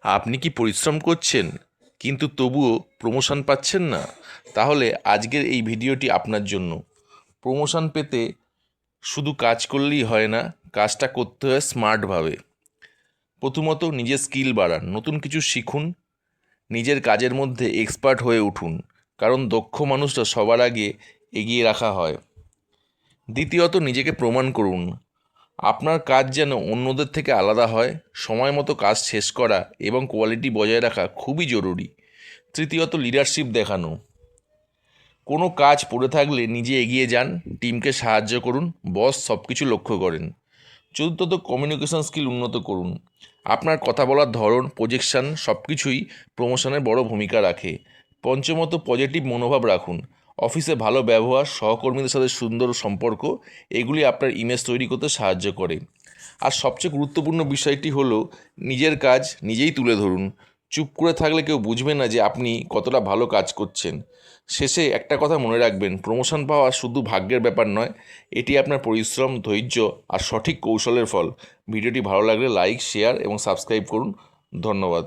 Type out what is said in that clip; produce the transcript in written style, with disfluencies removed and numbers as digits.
আপনি কি পরিশ্রম করছেন কিন্তু তবুও প্রমোশন পাচ্ছেন না? তাহলে আজকের এই ভিডিওটি আপনার জন্য। প্রমোশন পেতে শুধু কাজ করলেই হয় না, কাজটা করতে হয় স্মার্টভাবে। প্রথমত নিজের স্কিল বাড়ান, নতুন কিছু শিখুন, নিজের কাজের মধ্যে এক্সপার্ট হয়ে উঠুন, কারণ দক্ষ মানুষরা সবার আগে এগিয়ে রাখা হয়। দ্বিতীয়ত নিজেকে প্রমাণ করুন, আপনার কাজ যেন অন্যদের থেকে আলাদা হয়। সময় মতো কাজ শেষ করা এবং কোয়ালিটি বজায় রাখা খুবই জরুরি। তৃতীয়ত লিডারশিপ দেখানো, কোনো কাজ পড়ে থাকলে নিজে এগিয়ে যান, টিমকে সাহায্য করুন, বস সব কিছু লক্ষ্য করেন। চতুর্থত কমিউনিকেশন স্কিল উন্নত করুন, আপনার কথা বলার ধরন, প্রজেকশন সব কিছুই প্রমোশনের বড় ভূমিকা রাখে। পঞ্চমত পজিটিভ মনোভাব রাখুন, অফিসে ভালো ব্যবহার, সহকর্মীদের সাথে সুন্দর সম্পর্ক, এগুলি আপনার ইমেজ তৈরি করতে সাহায্য করে। আর সবচেয়ে গুরুত্বপূর্ণ বিষয়টি হলো নিজের কাজ নিজেই তুলে ধরুন। চুপ করে থাকলে কেউ বুঝবে না যে আপনি কতটা ভালো কাজ করছেন। শেষে একটা কথা মনে রাখবেন, প্রমোশন পাওয়া শুধু ভাগ্যের ব্যাপার নয়, এটি আপনার পরিশ্রম, ধৈর্য আর সঠিক কৌশলের ফল। ভিডিওটি ভালো লাগলে লাইক, শেয়ার এবং সাবস্ক্রাইব করুন। ধন্যবাদ।